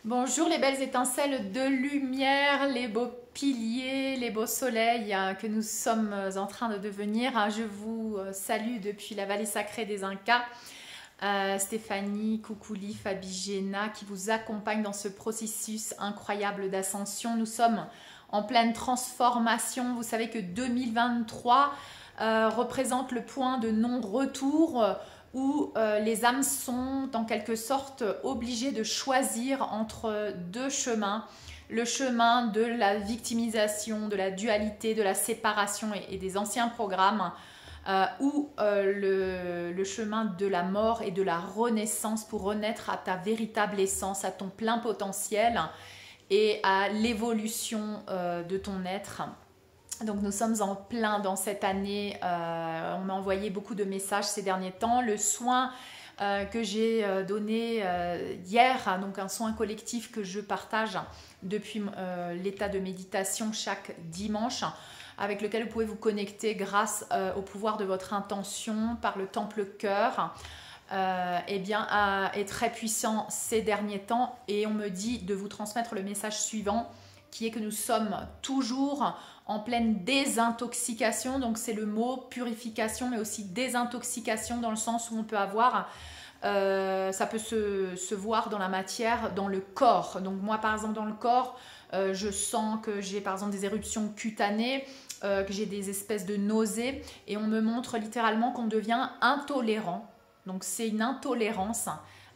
Bonjour les belles étincelles de lumière, les beaux piliers, les beaux soleils que nous sommes en train de devenir. Je vous salue depuis la vallée sacrée des Incas. Stéphanie, Koukouli, Fabigena qui vous accompagne dans ce processus incroyable d'ascension. Nous sommes en pleine transformation. Vous savez que 2023 représente le point de non-retour où les âmes sont en quelque sorte obligées de choisir entre deux chemins. Le chemin de la victimisation, de la dualité, de la séparation et des anciens programmes, ou le chemin de la mort et de la renaissance pour renaître à ta véritable essence, à ton plein potentiel et à l'évolution de ton être. Donc nous sommes en plein dans cette année, on m'a envoyé beaucoup de messages ces derniers temps. Le soin que j'ai donné hier, donc un soin collectif que je partage depuis l'état de méditation chaque dimanche, avec lequel vous pouvez vous connecter grâce au pouvoir de votre intention par le temple cœur, est très puissant ces derniers temps. Et on me dit de vous transmettre le message suivant, qui est que nous sommes toujours en pleine désintoxication. Donc c'est le mot purification, mais aussi désintoxication dans le sens où on peut avoir, ça peut se voir dans la matière, dans le corps. Donc moi par exemple dans le corps, je sens que j'ai par exemple des éruptions cutanées, que j'ai des espèces de nausées, et on me montre littéralement qu'on devient intolérant. Donc c'est une intolérance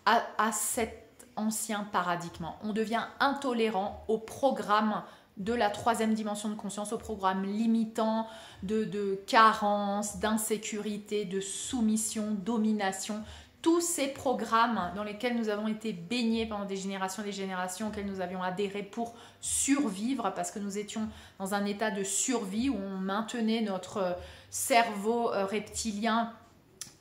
à cet ancien paradigme. On devient intolérant au programme de la troisième dimension de conscience, au programme limitant de carence, d'insécurité, de soumission, domination. Tous ces programmes dans lesquels nous avons été baignés pendant des générations et des générations, auxquels nous avions adhéré pour survivre, parce que nous étions dans un état de survie où on maintenait notre cerveau reptilien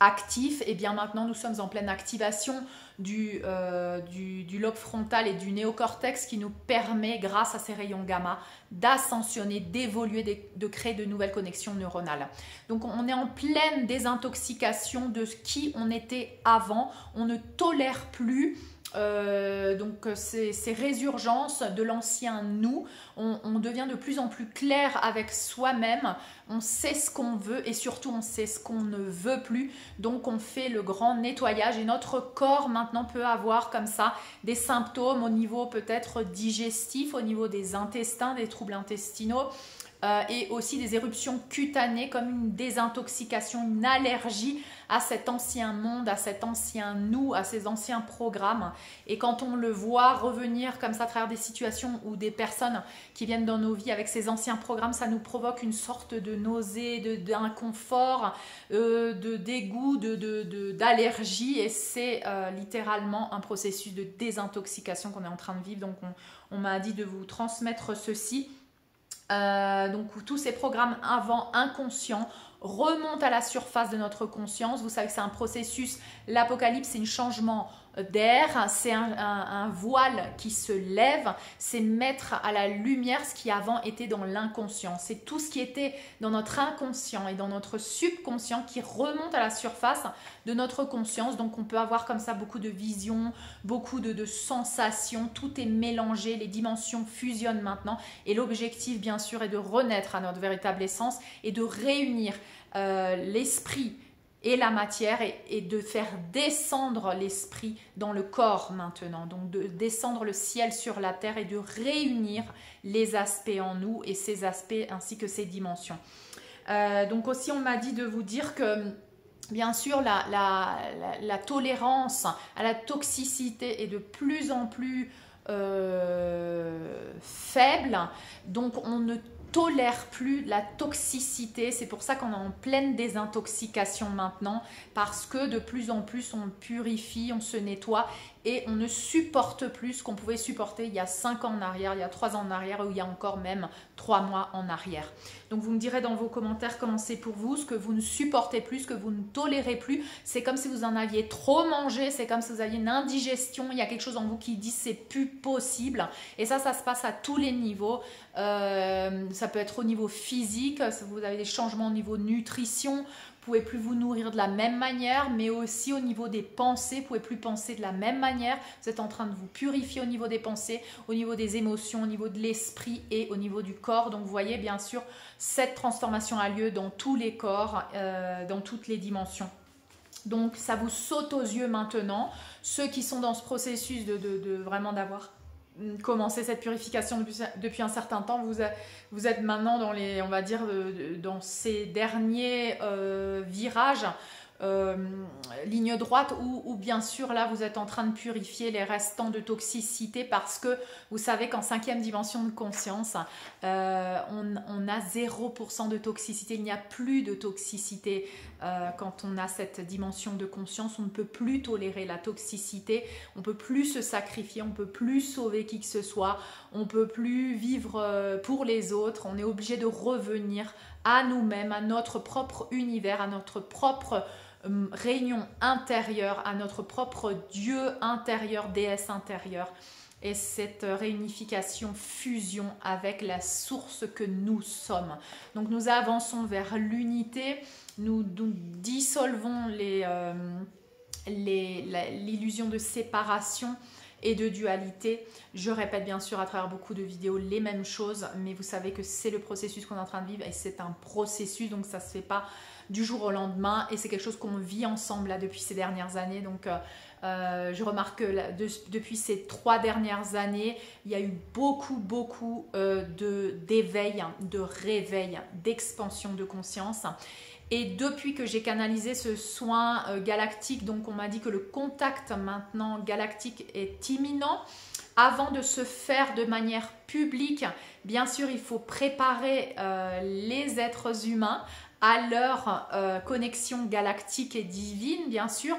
actif. Et bien maintenant nous sommes en pleine activation du lobe frontal et du néocortex, qui nous permet, grâce à ces rayons gamma, d'ascensionner, d'évoluer, de créer de nouvelles connexions neuronales. Donc on est en pleine désintoxication de qui on était avant. On ne tolère plus donc ces résurgences de l'ancien nous. On devient de plus en plus clair avec soi-même, on sait ce qu'on veut et surtout on sait ce qu'on ne veut plus. Donc on fait le grand nettoyage, et notre corps maintenant peut avoir comme ça des symptômes au niveau peut-être digestif, au niveau des intestins, des troubles intestinaux, et aussi des éruptions cutanées comme une désintoxication, une allergie à cet ancien monde, à cet ancien nous, à ces anciens programmes. Et quand on le voit revenir comme ça à travers des situations ou des personnes qui viennent dans nos vies avec ces anciens programmes, ça nous provoque une sorte de nausée, d'inconfort, de dégoût, d'allergie, et c'est littéralement un processus de désintoxication qu'on est en train de vivre. Donc on m'a dit de vous transmettre ceci. Donc tous ces programmes avant inconscients remontent à la surface de notre conscience. Vous savez que c'est un processus, l'apocalypse, c'est un changement d'air, c'est un voile qui se lève, c'est mettre à la lumière ce qui avant était dans l'inconscient. C'est tout ce qui était dans notre inconscient et dans notre subconscient qui remonte à la surface de notre conscience. Donc on peut avoir comme ça beaucoup de visions, beaucoup de sensations, tout est mélangé, les dimensions fusionnent maintenant, et l'objectif bien sûr est de renaître à notre véritable essence et de réunir l'esprit et la matière, et de faire descendre l'esprit dans le corps maintenant. Donc de descendre le ciel sur la terre et de réunir les aspects en nous, et ces aspects ainsi que ces dimensions. Donc aussi on m'a dit de vous dire que bien sûr la tolérance à la toxicité est de plus en plus faible. Donc on ne tolère plus la toxicité. C'est pour ça qu'on est en pleine désintoxication maintenant, parce que de plus en plus on purifie, on se nettoie, et on ne supporte plus ce qu'on pouvait supporter il y a 5 ans en arrière, il y a 3 ans en arrière, ou il y a encore même 3 mois en arrière. Donc vous me direz dans vos commentaires comment c'est pour vous, ce que vous ne supportez plus, ce que vous ne tolérez plus. C'est comme si vous en aviez trop mangé, c'est comme si vous aviez une indigestion, il y a quelque chose en vous qui dit c'est plus possible. Et ça se passe à tous les niveaux. Ça peut être au niveau physique, vous avez des changements au niveau nutrition, pouvez plus vous nourrir de la même manière, mais aussi au niveau des pensées, vous pouvez plus penser de la même manière. Vous êtes en train de vous purifier au niveau des pensées, au niveau des émotions, au niveau de l'esprit et au niveau du corps. Donc vous voyez, bien sûr, cette transformation a lieu dans tous les corps, dans toutes les dimensions. Donc ça vous saute aux yeux maintenant. Ceux qui sont dans ce processus de vraiment d'avoir commencé cette purification depuis un certain temps, vous êtes maintenant dans les, on va dire, dans ces derniers virages, ligne droite où bien sûr là vous êtes en train de purifier les restants de toxicité, parce que vous savez qu'en 5e dimension de conscience on a 0% de toxicité, il n'y a plus de toxicité quand on a cette dimension de conscience. On ne peut plus tolérer la toxicité, on ne peut plus se sacrifier, on ne peut plus sauver qui que ce soit, on ne peut plus vivre pour les autres, on est obligé de revenir à nous-mêmes, à notre propre univers, à notre propre réunion intérieure, à notre propre Dieu intérieur, déesse intérieure, et cette réunification, fusion avec la source que nous sommes. Donc nous avançons vers l'unité, nous dissolvons l'illusion de séparation et de dualité. Je répète bien sûr à travers beaucoup de vidéos les mêmes choses, mais vous savez que c'est le processus qu'on est en train de vivre, et c'est un processus, donc ça ne se fait pas du jour au lendemain, et c'est quelque chose qu'on vit ensemble là depuis ces dernières années. Donc je remarque que depuis ces 3 dernières années, il y a eu beaucoup d'éveil, de réveil, d'expansion de conscience. Et depuis que j'ai canalisé ce soin galactique, donc on m'a dit que le contact maintenant galactique est imminent. Avant de se faire de manière publique, bien sûr, il faut préparer les êtres humains à leur connexion galactique et divine, bien sûr.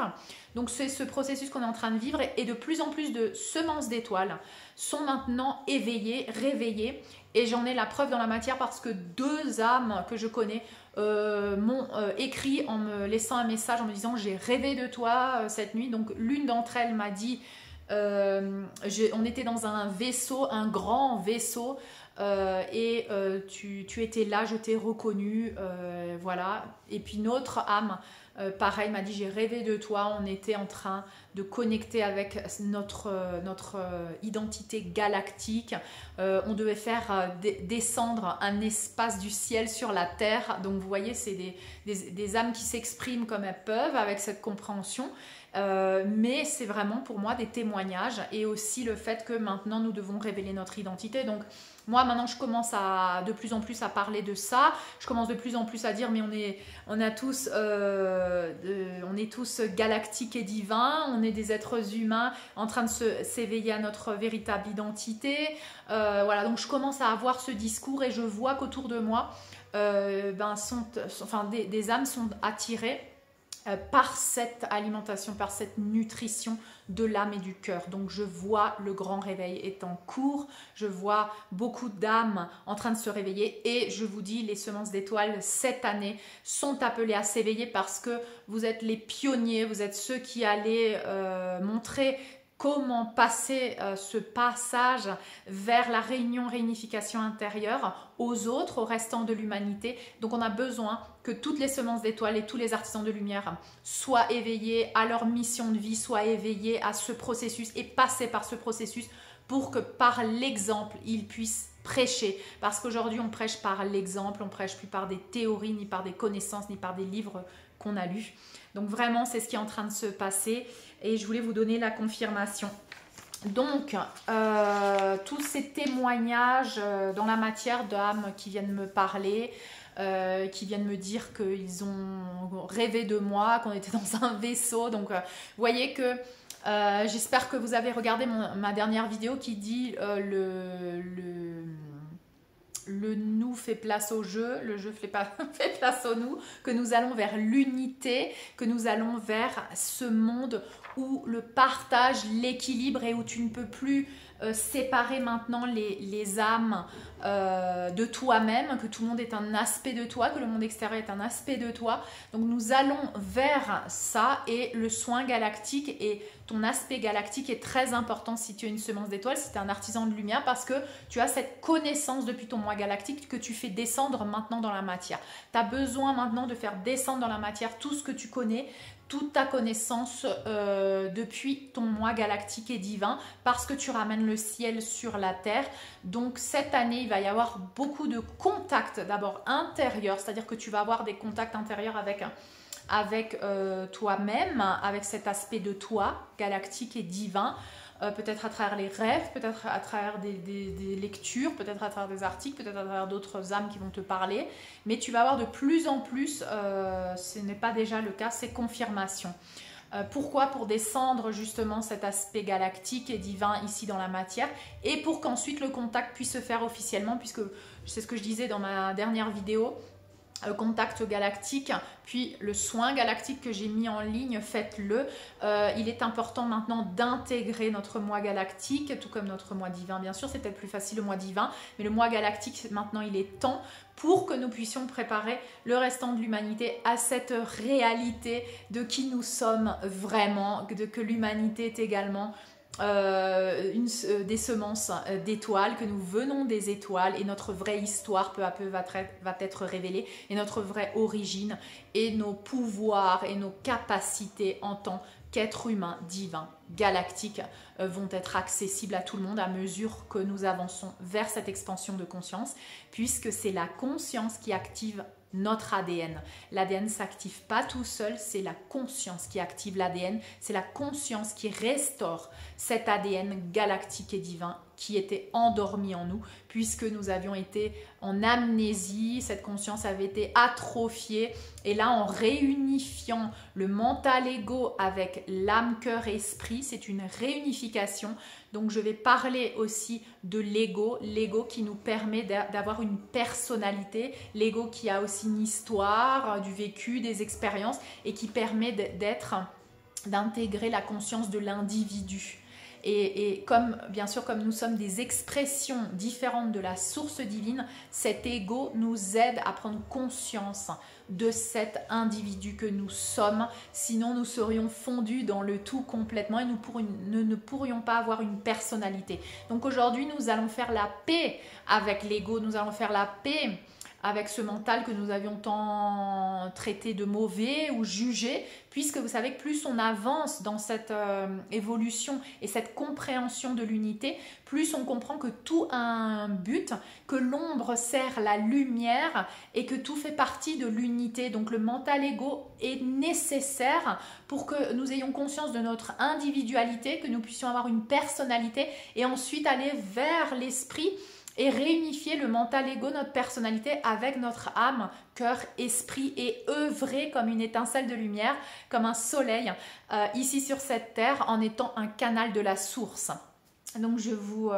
Donc c'est ce processus qu'on est en train de vivre, et de plus en plus de semences d'étoiles sont maintenant éveillées, réveillées. Et j'en ai la preuve dans la matière, parce que 2 âmes que je connais m'ont écrit en me laissant un message en me disant: j'ai rêvé de toi cette nuit. Donc l'une d'entre elles m'a dit, on était dans un vaisseau, un grand vaisseau, et tu étais là, je t'ai reconnu, voilà. Et puis une autre âme, pareil, m'a dit: j'ai rêvé de toi, on était en train de connecter avec notre identité galactique, on devait faire descendre un espace du ciel sur la terre. Donc vous voyez, c'est des âmes qui s'expriment comme elles peuvent avec cette compréhension. Mais c'est vraiment pour moi des témoignages, et aussi le fait que maintenant nous devons révéler notre identité. Donc moi maintenant je commence de plus en plus à parler de ça, je commence de plus en plus à dire: mais on est tous galactiques et divins, on est des êtres humains en train de s'éveiller à notre véritable identité. Voilà, donc je commence à avoir ce discours, et je vois qu'autour de moi des âmes sont attirées par cette alimentation, par cette nutrition de l'âme et du cœur. Donc je vois le grand réveil est en cours, je vois beaucoup d'âmes en train de se réveiller, et je vous dis, les semences d'étoiles cette année sont appelées à s'éveiller, parce que vous êtes les pionniers, vous êtes ceux qui allez montrer comment passer ce passage vers la réunification intérieure aux autres, au restant de l'humanité. Donc on a besoin que toutes les semences d'étoiles et tous les artisans de lumière soient éveillés à leur mission de vie, soient éveillés à ce processus et passer par ce processus, pour que par l'exemple, ils puissent prêcher. Parce qu'aujourd'hui, on prêche par l'exemple, on prêche plus par des théories, ni par des connaissances, ni par des livres qu'on a lus. Donc vraiment, c'est ce qui est en train de se passer, et je voulais vous donner la confirmation. Donc, tous ces témoignages dans la matière d'âmes qui viennent me parler, qui viennent me dire qu'ils ont rêvé de moi, qu'on était dans un vaisseau. Donc, vous voyez que j'espère que vous avez regardé ma dernière vidéo qui dit le nous fait place au jeu, le jeu fait place au nous, que nous allons vers l'unité, que nous allons vers ce monde où le partage, l'équilibre et où tu ne peux plus séparer maintenant les âmes de toi-même, que tout le monde est un aspect de toi, que le monde extérieur est un aspect de toi. Donc nous allons vers ça et le soin galactique et ton aspect galactique est très important si tu es une semence d'étoiles, si tu es un artisan de lumière, parce que tu as cette connaissance depuis ton mois galactique que tu fais descendre maintenant dans la matière. Tu as besoin maintenant de faire descendre dans la matière tout ce que tu connais, toute ta connaissance depuis ton mois galactique et divin, parce que tu ramènes le ciel sur la terre. Donc cette année, il va y avoir beaucoup de contacts, d'abord intérieurs, c'est-à-dire que tu vas avoir des contacts intérieurs avec toi-même, avec cet aspect de toi galactique et divin. Peut-être à travers les rêves, peut-être à travers des lectures, peut-être à travers des articles, peut-être à travers d'autres âmes qui vont te parler. Mais tu vas avoir de plus en plus, ce n'est pas déjà le cas, ces confirmations. Pourquoi? Pour descendre justement cet aspect galactique et divin ici dans la matière et pour qu'ensuite le contact puisse se faire officiellement, puisque c'est ce que je disais dans ma dernière vidéo. Contact galactique, puis le soin galactique que j'ai mis en ligne, faites-le. Il est important maintenant d'intégrer notre mois galactique, tout comme notre mois divin. Bien sûr, c'est peut-être plus facile le mois divin, mais le mois galactique, maintenant, il est temps pour que nous puissions préparer le restant de l'humanité à cette réalité de qui nous sommes vraiment, que l'humanité est également des semences d'étoiles, que nous venons des étoiles et notre vraie histoire peu à peu va être révélée et notre vraie origine et nos pouvoirs et nos capacités en tant qu'être humain divin galactique vont être accessibles à tout le monde à mesure que nous avançons vers cette expansion de conscience, puisque c'est la conscience qui active notre ADN. L'ADN ne s'active pas tout seul, c'est la conscience qui active l'ADN, c'est la conscience qui restaure cet ADN galactique et divin qui était endormi en nous, puisque nous avions été en amnésie, cette conscience avait été atrophiée, et là en réunifiant le mental ego avec l'âme, cœur et esprit, c'est une réunification. Donc je vais parler aussi de l'ego, l'ego qui nous permet d'avoir une personnalité, l'ego qui a aussi une histoire, du vécu, des expériences, et qui permet d'intégrer la conscience de l'individu. Et comme, bien sûr, comme nous sommes des expressions différentes de la source divine, cet ego nous aide à prendre conscience de cet individu que nous sommes. Sinon, nous serions fondus dans le tout complètement et nous ne pourrions pas avoir une personnalité. Donc aujourd'hui, nous allons faire la paix avec l'ego, nous allons faire la paix avec ce mental que nous avions tant traité de mauvais ou jugé, puisque vous savez que plus on avance dans cette évolution et cette compréhension de l'unité, plus on comprend que tout a un but, que l'ombre sert la lumière et que tout fait partie de l'unité. Donc le mental ego est nécessaire pour que nous ayons conscience de notre individualité, que nous puissions avoir une personnalité et ensuite aller vers l'esprit et réunifier le mental ego, notre personnalité avec notre âme, cœur, esprit et œuvrer comme une étincelle de lumière, comme un soleil ici sur cette terre en étant un canal de la source. Donc je vous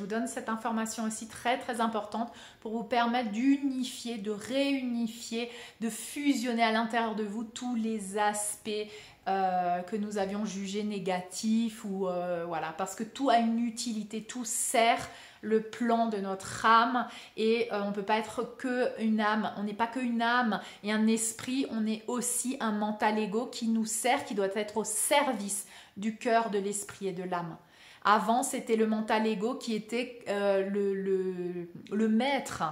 donne cette information aussi très très importante pour vous permettre d'unifier, de réunifier, de fusionner à l'intérieur de vous tous les aspects que nous avions jugés négatifs ou voilà, parce que tout a une utilité, tout sert le plan de notre âme et on ne peut pas être qu'une âme, on n'est pas qu'une âme et un esprit, on est aussi un mental ego qui nous sert, qui doit être au service du cœur, de l'esprit et de l'âme. Avant, c'était le mental ego qui était le maître.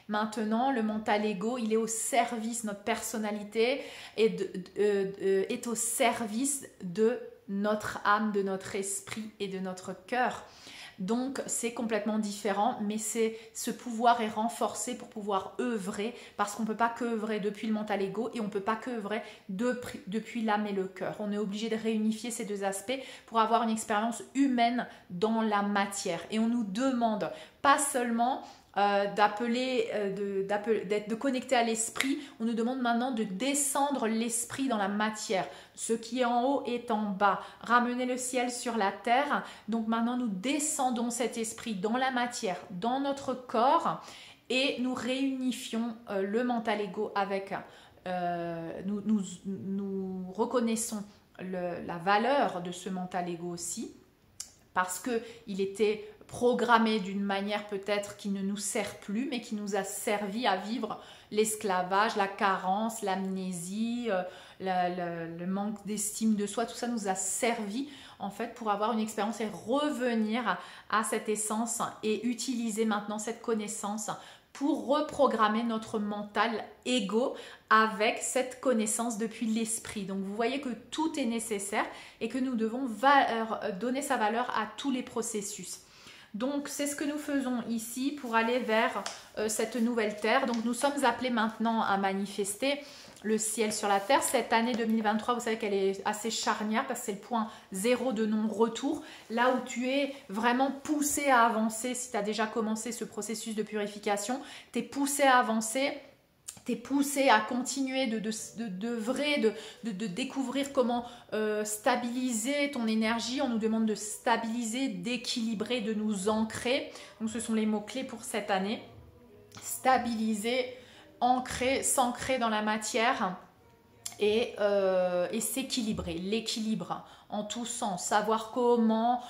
Maintenant, le mental ego, il est au service, notre personnalité est au service de notre âme, de notre esprit et de notre cœur. Donc, c'est complètement différent, mais ce pouvoir est renforcé pour pouvoir œuvrer, parce qu'on ne peut pas qu'œuvrer depuis le mental ego et on ne peut pas qu'œuvrer depuis l'âme et le cœur. On est obligé de réunifier ces deux aspects pour avoir une expérience humaine dans la matière. Et on nous demande pas seulement de connecter à l'esprit, on nous demande maintenant de descendre l'esprit dans la matière. Ce qui est en haut est en bas. Ramener le ciel sur la terre. Donc maintenant nous descendons cet esprit dans la matière, dans notre corps et nous réunifions le mental ego avec, nous reconnaissons la valeur de ce mental ego aussi, parce qu'il était programmé d'une manière peut-être qui ne nous sert plus, mais qui nous a servi à vivre l'esclavage, la carence, l'amnésie, le manque d'estime de soi. Tout ça nous a servi en fait pour avoir une expérience et revenir à cette essence et utiliser maintenant cette connaissance pour reprogrammer notre mental égo avec cette connaissance depuis l'esprit. Donc vous voyez que tout est nécessaire et que nous devons donner sa valeur à tous les processus. Donc c'est ce que nous faisons ici pour aller vers cette nouvelle terre. Donc nous sommes appelés maintenant à manifester le ciel sur la terre. Cette année 2023, vous savez qu'elle est assez charnière parce que c'est le point zéro de non-retour. Là où tu es vraiment poussé à avancer, si tu as déjà commencé ce processus de purification, tu es poussé à avancer. Tu es poussé à continuer de découvrir comment stabiliser ton énergie. On nous demande de stabiliser, d'équilibrer, de nous ancrer. Donc ce sont les mots-clés pour cette année. Stabiliser, ancrer, s'ancrer dans la matière et s'équilibrer. L'équilibre en tous sens. Savoir comment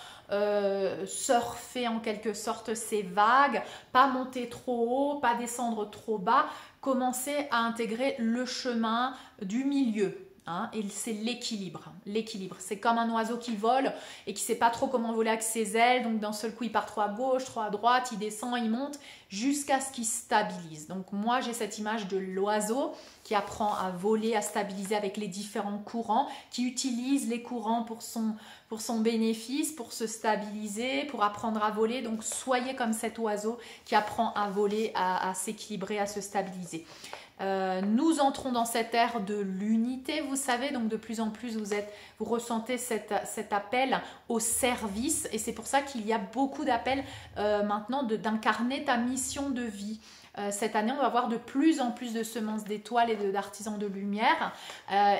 surfer en quelque sorte ces vagues. Pas monter trop haut, pas descendre trop bas. Commencer à intégrer le chemin du milieu. Hein, et c'est l'équilibre. L'équilibre. C'est comme un oiseau qui vole et qui ne sait pas trop comment voler avec ses ailes. Donc d'un seul coup, il part trop à gauche, trop à droite, il descend, il monte jusqu'à ce qu'il stabilise. Donc moi, j'ai cette image de l'oiseau qui apprend à voler, à stabiliser avec les différents courants, qui utilise les courants pour son bénéfice, pour se stabiliser, pour apprendre à voler. Donc soyez comme cet oiseau qui apprend à voler, à s'équilibrer, à se stabiliser. Nous entrons dans cette ère de l'unité, vous savez, donc de plus en plus vous ressentez cet appel au service et c'est pour ça qu'il y a beaucoup d'appels maintenant d'incarner ta mission de vie. Cette année, on va voir de plus en plus de semences d'étoiles et d'artisans de lumière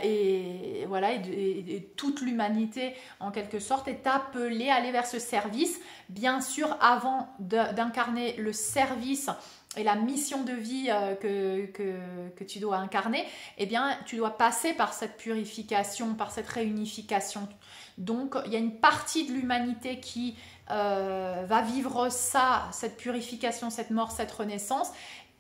et voilà, et toute l'humanité en quelque sorte est appelée à aller vers ce service. Bien sûr, avant d'incarner le service et la mission de vie que tu dois incarner, eh bien, tu dois passer par cette purification, par cette réunification. Donc, il y a une partie de l'humanité qui va vivre ça, cette purification, cette mort, cette renaissance.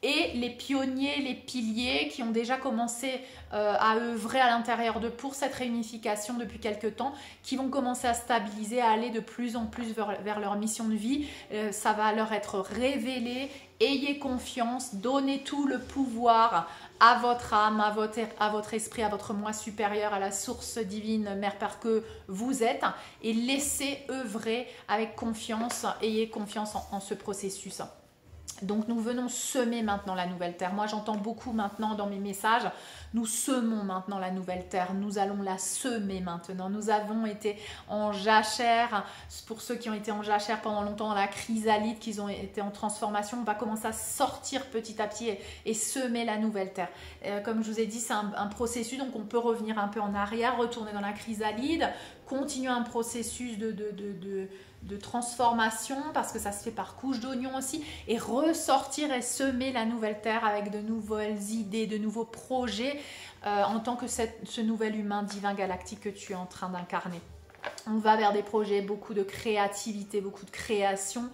Et les pionniers, les piliers qui ont déjà commencé à œuvrer à l'intérieur d'eux pour cette réunification depuis quelques temps, qui vont commencer à stabiliser, à aller de plus en plus vers leur mission de vie. Ça va leur être révélé. Ayez confiance, donnez tout le pouvoir à votre âme, à votre esprit, à votre moi supérieur, à la source divine, Mère Père que vous êtes, et laissez œuvrer avec confiance, ayez confiance en ce processus. Donc nous venons semer maintenant la nouvelle terre. Moi j'entends beaucoup maintenant dans mes messages, nous semons maintenant la nouvelle terre, nous allons la semer maintenant. Nous avons été en jachère, pour ceux qui ont été en jachère pendant longtemps dans la chrysalide, qui ont été en transformation, on va commencer à sortir petit à petit et semer la nouvelle terre. Comme je vous ai dit, c'est un processus, donc on peut revenir un peu en arrière, retourner dans la chrysalide, continuer un processus de transformation parce que ça se fait par couche d'oignon aussi et ressortir et semer la nouvelle terre avec de nouvelles idées, de nouveaux projets en tant que ce nouvel humain divin galactique que tu es en train d'incarner. On va vers des projets, beaucoup de créativité, beaucoup de création,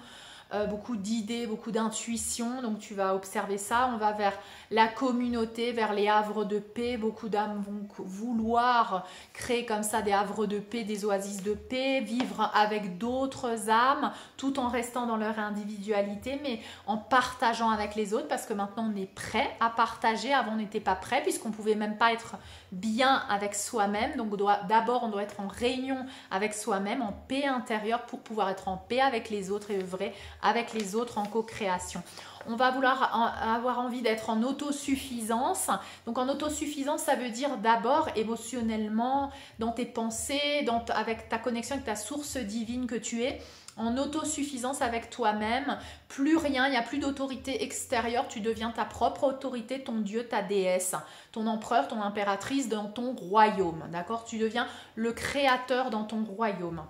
beaucoup d'idées, beaucoup d'intuition, donc tu vas observer ça. On va vers la communauté, vers les havres de paix. Beaucoup d'âmes vont vouloir créer comme ça des havres de paix, des oasis de paix, vivre avec d'autres âmes tout en restant dans leur individualité mais en partageant avec les autres parce que maintenant on est prêt à partager. Avant on n'était pas prêt puisqu'on ne pouvait même pas être bien avec soi-même. Donc d'abord on doit être en réunion avec soi-même, en paix intérieure pour pouvoir être en paix avec les autres et œuvrer avec les autres en co-création. On va vouloir avoir envie d'être en autosuffisance. Donc en autosuffisance, ça veut dire d'abord émotionnellement, dans tes pensées, avec ta connexion avec ta source divine que tu es, en autosuffisance avec toi-même, plus rien, il n'y a plus d'autorité extérieure, tu deviens ta propre autorité, ton dieu, ta déesse, ton empereur, ton impératrice dans ton royaume, d'accord? Tu deviens le créateur dans ton royaume.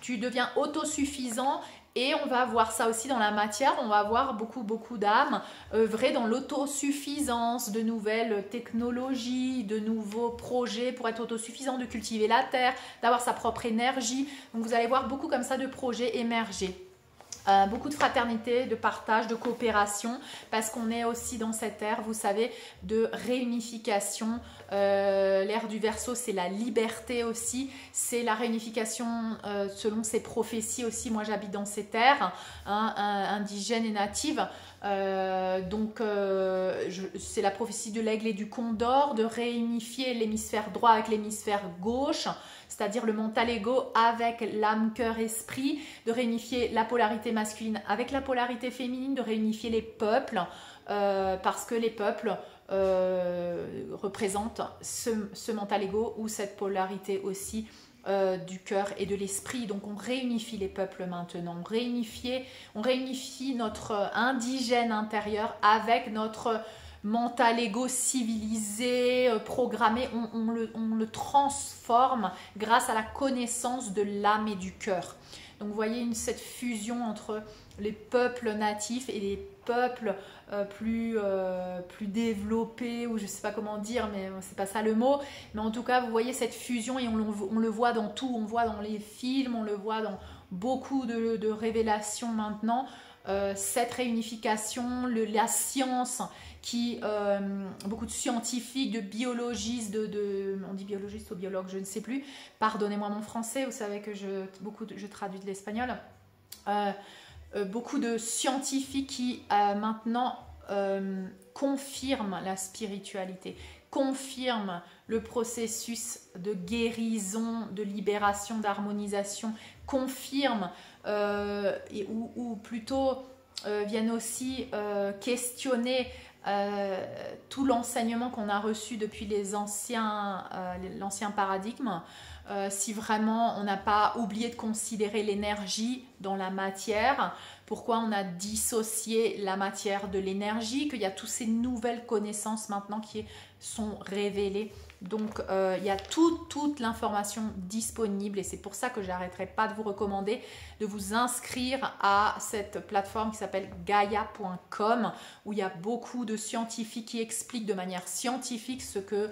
Tu deviens autosuffisant et on va voir ça aussi dans la matière, on va voir beaucoup d'âmes œuvrer dans l'autosuffisance, de nouvelles technologies, de nouveaux projets pour être autosuffisant, de cultiver la terre, d'avoir sa propre énergie. Donc vous allez voir beaucoup comme ça de projets émerger. Beaucoup de fraternité, de partage, de coopération, parce qu'on est aussi dans cette ère, vous savez, de réunification. L'ère du Verseau, c'est la liberté aussi, c'est la réunification selon ces prophéties aussi. Moi, j'habite dans cette ère indigène et native. C'est la prophétie de l'aigle et du condor, de réunifier l'hémisphère droit avec l'hémisphère gauche, c'est-à-dire le mental ego avec l'âme, cœur, esprit, de réunifier la polarité masculine avec la polarité féminine, de réunifier les peuples, parce que les peuples représentent ce mental ego ou cette polarité aussi du cœur et de l'esprit. Donc on réunifie les peuples maintenant, on réunifie notre indigène intérieur avec notre mental ego civilisé, programmé, on le transforme grâce à la connaissance de l'âme et du cœur. Donc vous voyez cette fusion entre les peuples natifs et les peuples plus développés, ou je ne sais pas comment dire, mais c'est pas ça le mot. Mais en tout cas, vous voyez cette fusion et on le voit dans tout, on le voit dans les films, on le voit dans beaucoup de révélations maintenant. Cette réunification, la science, beaucoup de scientifiques, de biologistes, on dit biologistes ou biologues, je ne sais plus, pardonnez-moi mon français, vous savez que je traduis de l'espagnol, beaucoup de scientifiques qui maintenant confirment la spiritualité, confirment le processus de guérison, de libération, d'harmonisation, confirment ou plutôt viennent aussi questionner tout l'enseignement qu'on a reçu depuis l'ancien paradigme, si vraiment on n'a pas oublié de considérer l'énergie dans la matière, pourquoi on a dissocié la matière de l'énergie, qu'il y a toutes ces nouvelles connaissances maintenant qui sont révélées. Donc il y a toute l'information disponible et c'est pour ça que j'arrêterai pas de vous recommander de vous inscrire à cette plateforme qui s'appelle gaia.com, où il y a beaucoup de scientifiques qui expliquent de manière scientifique ce que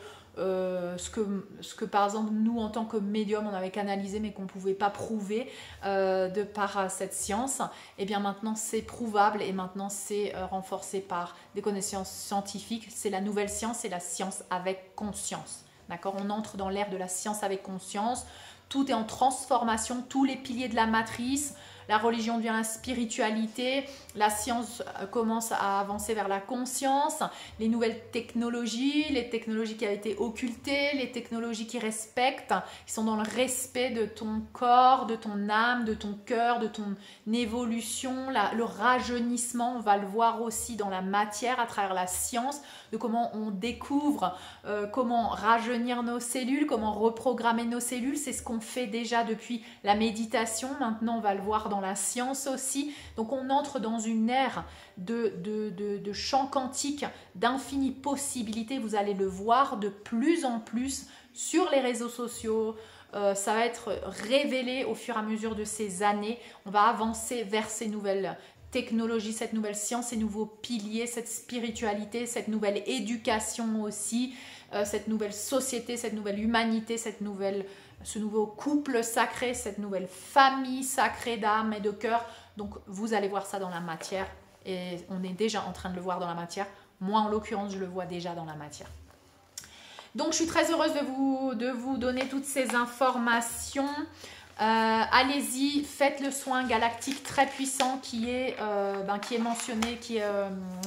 par exemple nous en tant que médium on avait canalisé mais qu'on ne pouvait pas prouver de par cette science. Et bien maintenant c'est prouvable et maintenant c'est renforcé par des connaissances scientifiques. C'est la nouvelle science, c'est la science avec conscience. D'accord, on entre dans l'ère de la science avec conscience. Tout est en transformation, tous les piliers de la matrice. La religion devient la spiritualité, la science commence à avancer vers la conscience, les nouvelles technologies, les technologies qui ont été occultées, les technologies qui respectent, qui sont dans le respect de ton corps, de ton âme, de ton cœur, de ton évolution, le rajeunissement, on va le voir aussi dans la matière à travers la science, de comment on découvre comment rajeunir nos cellules, comment reprogrammer nos cellules. C'est ce qu'on fait déjà depuis la méditation, maintenant on va le voir dans la science aussi. Donc on entre dans une ère de champ quantique, d'infinies possibilités. Vous allez le voir de plus en plus sur les réseaux sociaux. Ça va être révélé au fur et à mesure de ces années. On va avancer vers ces nouvelles technologie, cette nouvelle science, ces nouveaux piliers, cette spiritualité, cette nouvelle éducation aussi, cette nouvelle société, cette nouvelle humanité, ce nouveau couple sacré, cette nouvelle famille sacrée d'âme et de cœur. Donc vous allez voir ça dans la matière et on est déjà en train de le voir dans la matière. Moi en l'occurrence je le vois déjà dans la matière. Donc je suis très heureuse de vous donner toutes ces informations. Allez-y, faites le soin galactique très puissant qui est mentionné, qui est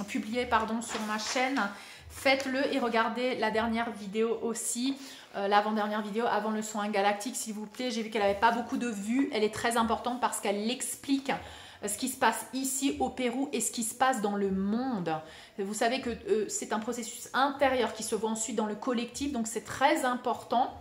publié sur ma chaîne. Faites-le et regardez la dernière vidéo aussi, l'avant-dernière vidéo avant le soin galactique s'il vous plaît. J'ai vu qu'elle n'avait pas beaucoup de vues, elle est très importante parce qu'elle explique ce qui se passe ici au Pérou et ce qui se passe dans le monde. Vous savez que c'est un processus intérieur qui se voit ensuite dans le collectif, donc c'est très important.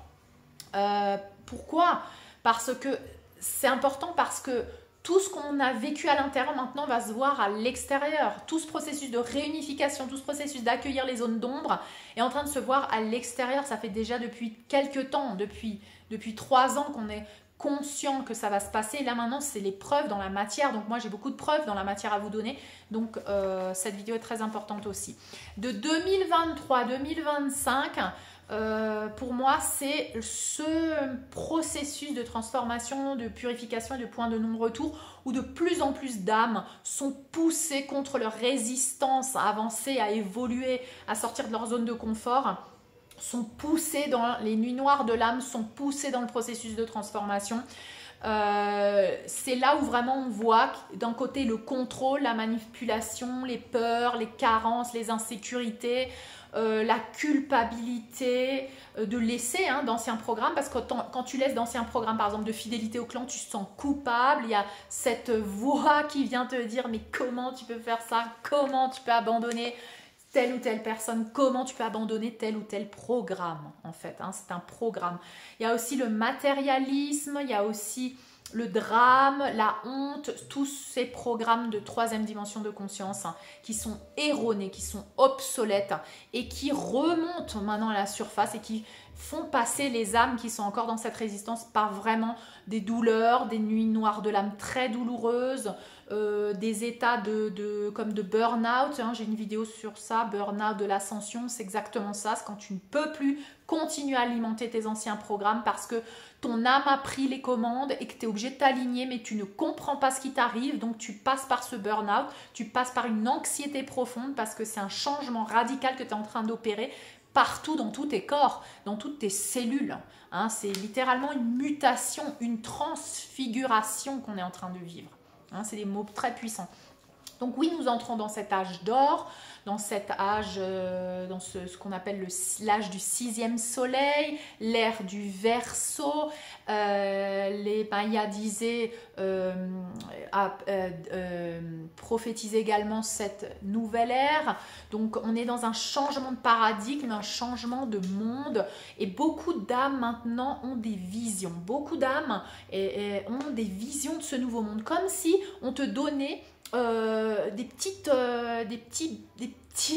Pourquoi ? Parce que c'est important parce que tout ce qu'on a vécu à l'intérieur maintenant va se voir à l'extérieur. Tout ce processus de réunification, tout ce processus d'accueillir les zones d'ombre est en train de se voir à l'extérieur. Ça fait déjà depuis quelques temps, depuis 3 ans qu'on est conscient que ça va se passer. Là maintenant, c'est les preuves dans la matière. Donc moi, j'ai beaucoup de preuves dans la matière à vous donner. Donc cette vidéo est très importante aussi. De 2023 à 2025, pour moi, c'est ce processus de transformation, de purification et de point de non-retour où de plus en plus d'âmes sont poussées contre leur résistance à avancer, à évoluer, à sortir de leur zone de confort, sont poussées dans les nuits noires de l'âme, sont poussées dans le processus de transformation. C'est là où vraiment on voit d'un côté le contrôle, la manipulation, les peurs, les carences, les insécurités, la culpabilité de laisser d'anciens programmes, parce que quand tu laisses d'anciens programmes, par exemple de fidélité au clan, tu te sens coupable, il y a cette voix qui vient te dire mais comment tu peux faire ça, comment tu peux abandonner telle ou telle personne, comment tu peux abandonner tel ou tel programme en fait, c'est un programme. Il y a aussi le matérialisme, il y a aussi le drame, la honte, tous ces programmes de 3e dimension de conscience qui sont erronés, qui sont obsolètes et qui remontent maintenant à la surface et qui font passer les âmes qui sont encore dans cette résistance par vraiment des douleurs, des nuits noires de l'âme très douloureuses, des états comme de burn-out. J'ai une vidéo sur ça, burn-out de l'ascension, c'est exactement ça, c'est quand tu ne peux plus continuer à alimenter tes anciens programmes parce que ton âme a pris les commandes et que tu es obligé de t'aligner, mais tu ne comprends pas ce qui t'arrive, donc tu passes par ce burn-out, tu passes par une anxiété profonde parce que c'est un changement radical que tu es en train d'opérer partout dans tous tes corps, dans toutes tes cellules. C'est littéralement une mutation, une transfiguration qu'on est en train de vivre. C'est des mots très puissants. Donc oui, nous entrons dans cet âge d'or, dans cet âge, dans ce qu'on appelle l'âge du 6e soleil, l'ère du Verseau. Mayas disait, prophétiser également cette nouvelle ère. Donc on est dans un changement de paradigme, un changement de monde. Et beaucoup d'âmes maintenant ont des visions. Beaucoup d'âmes ont des visions de ce nouveau monde. Comme si on te donnait des petits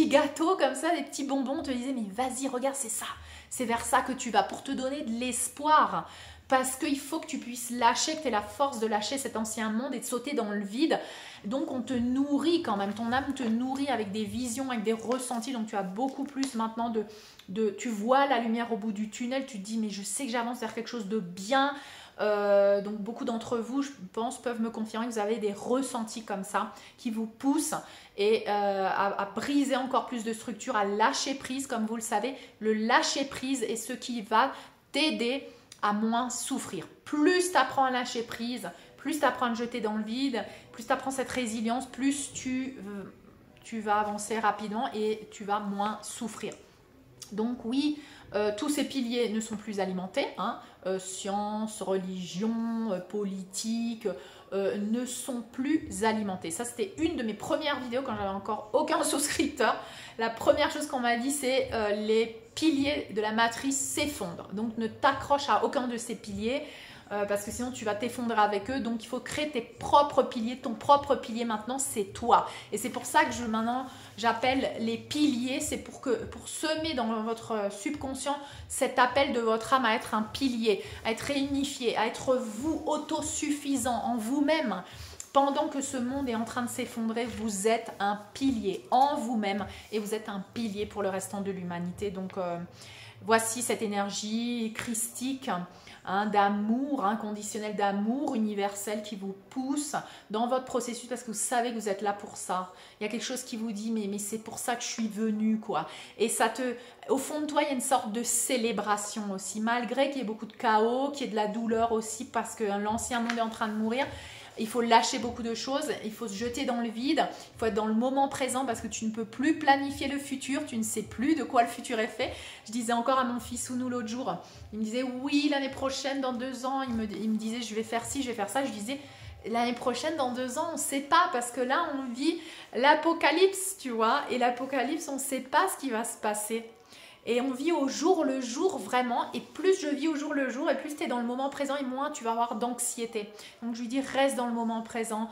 gâteaux comme ça, des petits bonbons, on te disait mais vas-y regarde c'est ça, c'est vers ça que tu vas, pour te donner de l'espoir, parce qu'il faut que tu puisses lâcher, que tu aies la force de lâcher cet ancien monde et de sauter dans le vide. Donc on te nourrit quand même, ton âme te nourrit avec des visions, avec des ressentis, donc tu as beaucoup plus maintenant tu vois la lumière au bout du tunnel, tu te dis mais je sais que j'avance vers quelque chose de bien. Donc beaucoup d'entre vous, je pense, peuvent me confirmer que vous avez des ressentis comme ça qui vous poussent et à briser encore plus de structures, à lâcher prise. Comme vous le savez, le lâcher prise est ce qui va t'aider à moins souffrir. Plus tu apprends à lâcher prise, plus tu apprends à te jeter dans le vide, plus tu apprends cette résilience, plus tu vas avancer rapidement et tu vas moins souffrir. Donc oui, tous ces piliers ne sont plus alimentés, science, religion, politique, ne sont plus alimentés. Ça, c'était une de mes premières vidéos quand j'avais encore aucun souscripteur. La première chose qu'on m'a dit, c'est les piliers de la matrice s'effondrent. Donc ne t'accroche à aucun de ces piliers. Parce que sinon tu vas t'effondrer avec eux. Donc il faut créer tes propres piliers. Ton propre pilier maintenant c'est toi. Et c'est pour ça que maintenant j'appelle les piliers. C'est pour semer dans votre subconscient cet appel de votre âme à être un pilier, à être réunifié, à être vous autosuffisant en vous-même. Pendant que ce monde est en train de s'effondrer, vous êtes un pilier en vous-même et vous êtes un pilier pour le restant de l'humanité. Donc voici cette énergie christique, d'amour, inconditionnel, d'amour universel qui vous pousse dans votre processus parce que vous savez que vous êtes là pour ça. Il y a quelque chose qui vous dit mais c'est pour ça que je suis venue quoi. Et au fond de toi il y a une sorte de célébration aussi, malgré qu'il y ait beaucoup de chaos, qu'il y ait de la douleur aussi parce que l'ancien monde est en train de mourir. Il faut lâcher beaucoup de choses, il faut se jeter dans le vide, il faut être dans le moment présent parce que tu ne peux plus planifier le futur, tu ne sais plus de quoi le futur est fait. Je disais encore à mon fils Ounou l'autre jour, il me disait oui l'année prochaine, dans 2 ans, il me disait je vais faire ci, je vais faire ça. Je disais l'année prochaine, dans 2 ans, on ne sait pas parce que là on vit l'apocalypse, tu vois, et l'apocalypse on ne sait pas ce qui va se passer. Et on vit au jour le jour vraiment, et plus je vis au jour le jour, et plus tu es dans le moment présent, et moins tu vas avoir d'anxiété. Donc je lui dis, reste dans le moment présent,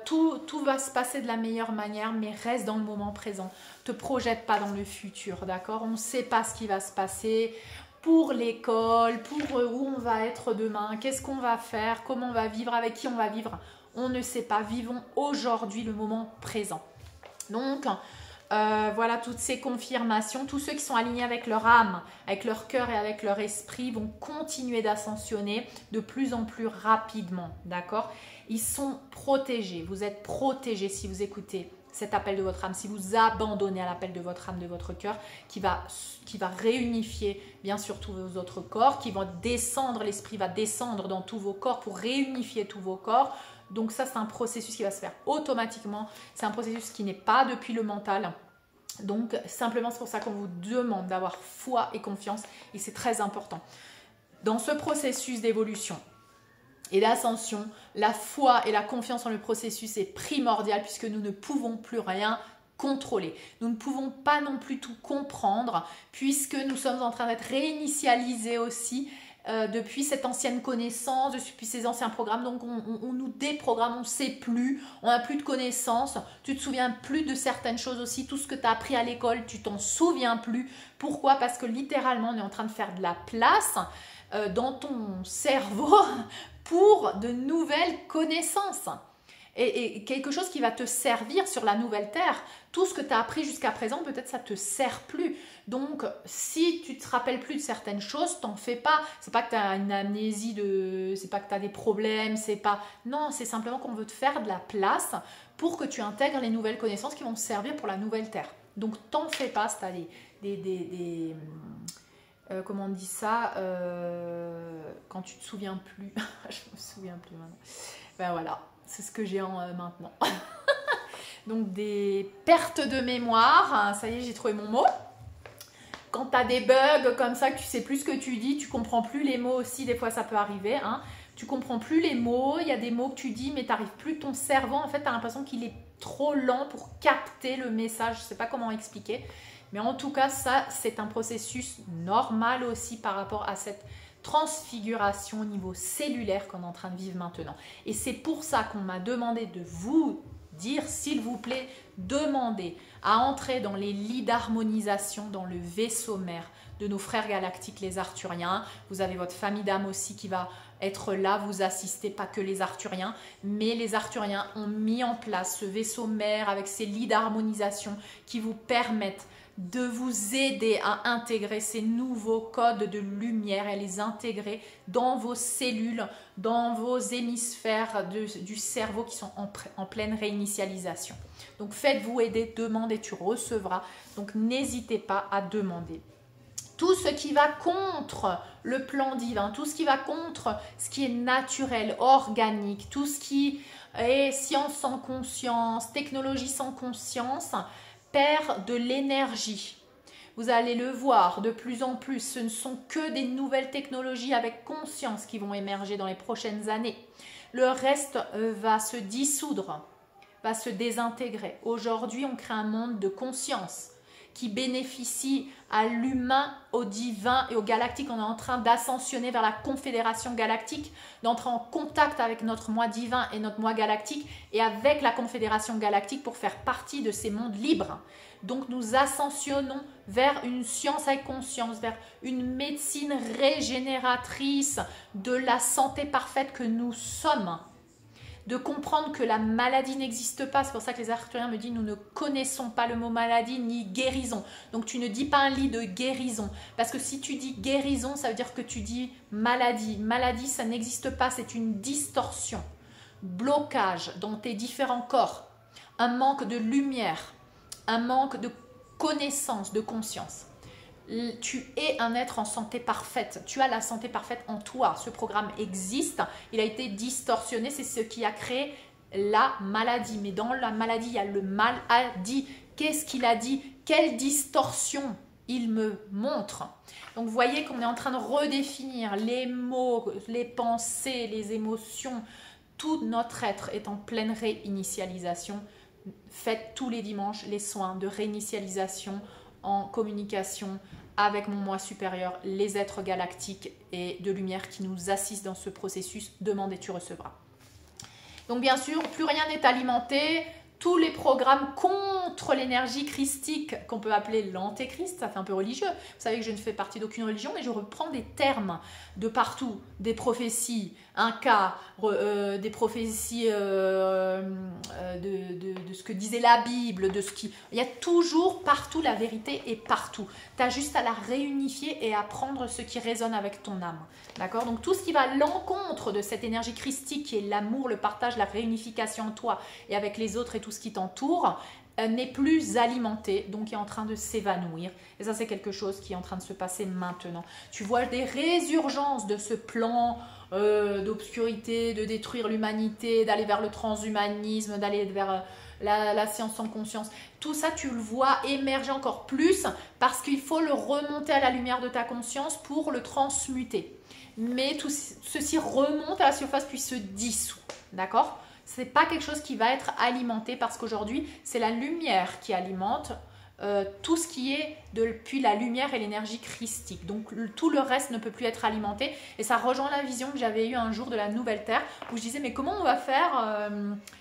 tout va se passer de la meilleure manière, mais reste dans le moment présent. Te projette pas dans le futur, d'accord? On ne sait pas ce qui va se passer pour l'école, pour où on va être demain, qu'est-ce qu'on va faire, comment on va vivre, avec qui on va vivre. On ne sait pas, vivons aujourd'hui le moment présent. Donc, voilà toutes ces confirmations. Tous ceux qui sont alignés avec leur âme, avec leur cœur et avec leur esprit vont continuer d'ascensionner de plus en plus rapidement, d'accord? Ils sont protégés, vous êtes protégés si vous écoutez cet appel de votre âme, si vous abandonnez à l'appel de votre âme, de votre cœur, qui va réunifier bien sûr tous vos autres corps, qui vont descendre, l'esprit va descendre dans tous vos corps pour réunifier tous vos corps. Donc ça, c'est un processus qui va se faire automatiquement. C'est un processus qui n'est pas depuis le mental. Donc simplement, c'est pour ça qu'on vous demande d'avoir foi et confiance. Et c'est très important. Dans ce processus d'évolution et d'ascension, la foi et la confiance en le processus est primordiale puisque nous ne pouvons plus rien contrôler. Nous ne pouvons pas non plus tout comprendre puisque nous sommes en train d'être réinitialisés aussi depuis cette ancienne connaissance, depuis ces anciens programmes. Donc on nous déprogramme, on ne sait plus, on n'a plus de connaissances, tu te souviens plus de certaines choses aussi, tout ce que tu as appris à l'école, tu t'en souviens plus. Pourquoi? Parce que littéralement on est en train de faire de la place dans ton cerveau pour de nouvelles connaissances. Et quelque chose qui va te servir sur la nouvelle terre. Tout ce que tu as appris jusqu'à présent, peut-être ça ne te sert plus. Donc, si tu ne te rappelles plus de certaines choses, t'en fais pas. C'est pas que tu as une amnésie, c'est pas que tu as des problèmes, c'est pas... Non, c'est simplement qu'on veut te faire de la place pour que tu intègres les nouvelles connaissances qui vont te servir pour la nouvelle terre. Donc, t'en fais pas si tu as comment on dit ça quand tu te souviens plus. Je me souviens plus maintenant. Ben voilà. C'est ce que j'ai maintenant. Donc des pertes de mémoire. Ça y est, j'ai trouvé mon mot. Quand tu as des bugs comme ça, que tu sais plus ce que tu dis, tu comprends plus les mots aussi. Des fois, ça peut arriver. Hein. Tu comprends plus les mots. Il y a des mots que tu dis, mais tu n'arrives plus. Ton cerveau, en fait, tu as l'impression qu'il est trop lent pour capter le message. Je ne sais pas comment expliquer. Mais en tout cas, ça, c'est un processus normal aussi par rapport à cette transfiguration au niveau cellulaire qu'on est en train de vivre maintenant. Et c'est pour ça qu'on m'a demandé de vous dire, s'il vous plaît, demandez à entrer dans les lits d'harmonisation, dans le vaisseau mère de nos frères galactiques, les Arthuriens. Vous avez votre famille d'âme aussi qui va être là, vous assister, pas que les Arthuriens, mais les Arthuriens ont mis en place ce vaisseau mère avec ces lits d'harmonisation qui vous permettent de vous aider à intégrer ces nouveaux codes de lumière et à les intégrer dans vos cellules, dans vos hémisphères du cerveau qui sont en pleine réinitialisation. Donc faites-vous aider, demandez, tu recevras. Donc n'hésitez pas à demander. Tout ce qui va contre le plan divin, tout ce qui va contre ce qui est naturel, organique, tout ce qui est science sans conscience, technologie sans conscience, perd de l'énergie. Vous allez le voir de plus en plus, ce ne sont que des nouvelles technologies avec conscience qui vont émerger dans les prochaines années. Le reste va se dissoudre, va se désintégrer. Aujourd'hui, on crée un monde de conscience qui bénéficie à l'humain, au divin et au galactique. On est en train d'ascensionner vers la confédération galactique, d'entrer en contact avec notre moi divin et notre moi galactique et avec la confédération galactique pour faire partie de ces mondes libres. Donc nous ascensionnons vers une science avec conscience, vers une médecine régénératrice de la santé parfaite que nous sommes. De comprendre que la maladie n'existe pas. C'est pour ça que les Arthuriens me disent, nous ne connaissons pas le mot maladie ni guérison. Donc tu ne dis pas un lit de guérison. Parce que si tu dis guérison, ça veut dire que tu dis maladie. Maladie, ça n'existe pas, c'est une distorsion. Blocage dans tes différents corps. Un manque de lumière. Un manque de connaissance, de conscience. Tu es un être en santé parfaite, tu as la santé parfaite en toi, ce programme existe, il a été distorsionné, c'est ce qui a créé la maladie, mais dans la maladie il y a le mal a dit, qu'est-ce qu'il a dit, quelle distorsion il me montre. Donc vous voyez qu'on est en train de redéfinir les mots, les pensées, les émotions, tout notre être est en pleine réinitialisation. Faites tous les dimanches les soins de réinitialisation en communication avec mon moi supérieur, les êtres galactiques et de lumière qui nous assistent dans ce processus. Demande et tu recevras. Donc bien sûr, plus rien n'est alimenté. Tous les programmes contre l'énergie christique qu'on peut appeler l'antéchrist, ça fait un peu religieux. Vous savez que je ne fais partie d'aucune religion, mais je reprends des termes de partout, des prophéties, un cas, des prophéties de ce que disait la Bible, de ce qui... Il y a toujours partout, la vérité est partout. Tu as juste à la réunifier et à prendre ce qui résonne avec ton âme. D'accord? Donc tout ce qui va à l'encontre de cette énergie christique qui est l'amour, le partage, la réunification en toi et avec les autres et tout ce qui t'entoure, n'est plus alimenté, donc est en train de s'évanouir. Et ça, c'est quelque chose qui est en train de se passer maintenant. Tu vois des résurgences de ce plan d'obscurité, de détruire l'humanité, d'aller vers le transhumanisme, d'aller vers la science en conscience. Tout ça, tu le vois émerger encore plus parce qu'il faut le remonter à la lumière de ta conscience pour le transmuter. Mais tout ceci remonte à la surface puis se dissout. D'accord ? Ce n'est pas quelque chose qui va être alimenté parce qu'aujourd'hui, c'est la lumière qui alimente tout ce qui est depuis la lumière et l'énergie christique. Donc, tout le reste ne peut plus être alimenté. Et ça rejoint la vision que j'avais eue un jour de la Nouvelle Terre où je disais, mais comment on va faire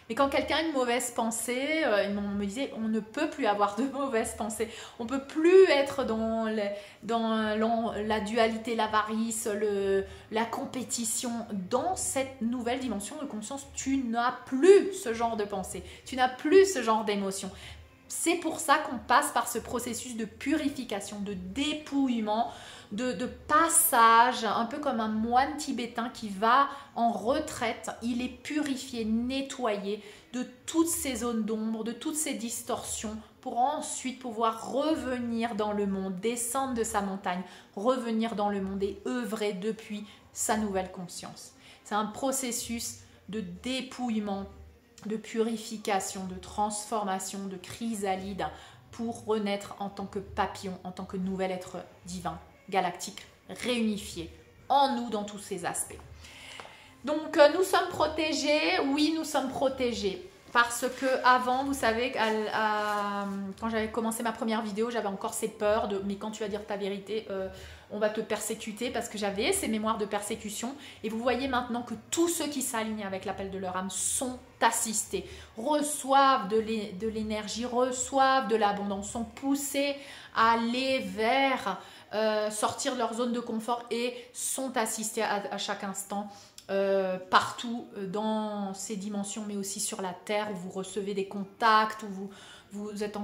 mais quand quelqu'un a une mauvaise pensée, on me disait, on ne peut plus avoir de mauvaise pensée. On ne peut plus être dans la dualité, l'avarice, la compétition. Dans cette nouvelle dimension de conscience, tu n'as plus ce genre de pensée. Tu n'as plus ce genre d'émotion. C'est pour ça qu'on passe par ce processus de purification, de dépouillement, de passage, un peu comme un moine tibétain qui va en retraite. Il est purifié, nettoyé de toutes ces zones d'ombre, de toutes ces distorsions pour ensuite pouvoir revenir dans le monde, descendre de sa montagne, revenir dans le monde et œuvrer depuis sa nouvelle conscience. C'est un processus de dépouillement, de purification, de transformation, de chrysalide pour renaître en tant que papillon, en tant que nouvel être divin, galactique, réunifié en nous dans tous ces aspects. Donc nous sommes protégés, oui nous sommes protégés. Parce que avant, vous savez, quand j'avais commencé ma première vidéo, j'avais encore ces peurs de « mais quand tu vas dire ta vérité, on va te persécuter » parce que j'avais ces mémoires de persécution. Et vous voyez maintenant que tous ceux qui s'alignent avec l'appel de leur âme sont assistés, reçoivent de l'énergie, reçoivent de l'abondance, sont poussés à aller vers sortir de leur zone de confort et sont assistés à chaque instant. Partout dans ces dimensions mais aussi sur la terre où vous recevez des contacts, où vous êtes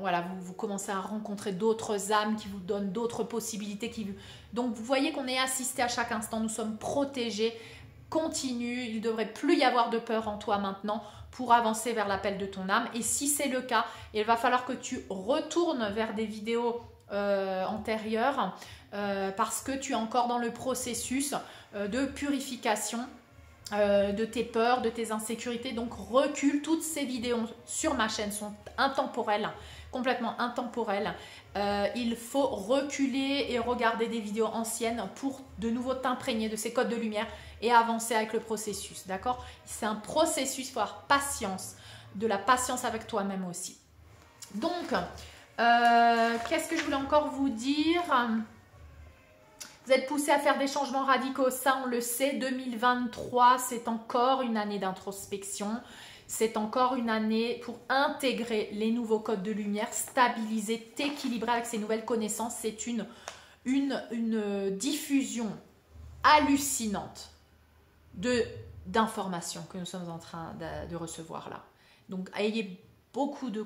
voilà, vous commencez à rencontrer d'autres âmes qui vous donnent d'autres possibilités donc vous voyez qu'on est assisté à chaque instant, nous sommes protégés. Continue, il ne devrait plus y avoir de peur en toi maintenant pour avancer vers l'appel de ton âme. Et si c'est le cas, il va falloir que tu retournes vers des vidéos antérieures parce que tu es encore dans le processus de purification de tes peurs, de tes insécurités. Donc recule, toutes ces vidéos sur ma chaîne sont intemporelles, complètement intemporelles. Il faut reculer et regarder des vidéos anciennes pour de nouveau t'imprégner de ces codes de lumière et avancer avec le processus, d'accord? C'est un processus, il faut avoir patience, de la patience avec toi-même aussi. Donc, qu'est-ce que je voulais encore vous dire? Vous êtes poussé à faire des changements radicaux, ça on le sait. 2023, c'est encore une année d'introspection. C'est encore une année pour intégrer les nouveaux codes de lumière, stabiliser, t'équilibrer avec ces nouvelles connaissances. C'est une diffusion hallucinante d'informations que nous sommes en train de recevoir là. Donc, ayez beaucoup de